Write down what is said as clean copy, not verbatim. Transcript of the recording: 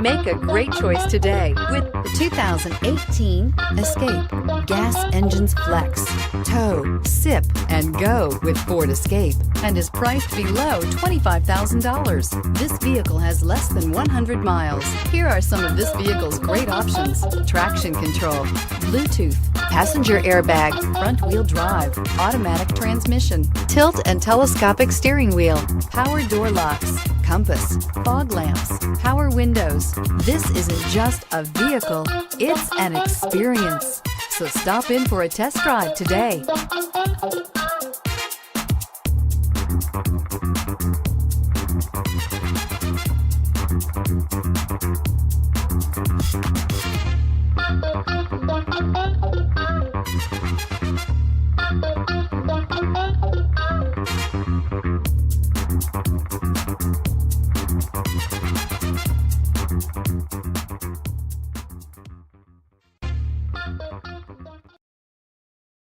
Make a great choice today with the 2018 Escape. Gas engines flex, tow, sip, and go with Ford Escape, and is priced below $25,000. This vehicle has less than 100 miles. Here are some of this vehicle's great options: traction control, Bluetooth, passenger airbag, front wheel drive, automatic transmission, tilt and telescopic steering wheel, power door locks, compass, fog lamps, power windows. This isn't just a vehicle, it's an experience. So stop in for a test drive today.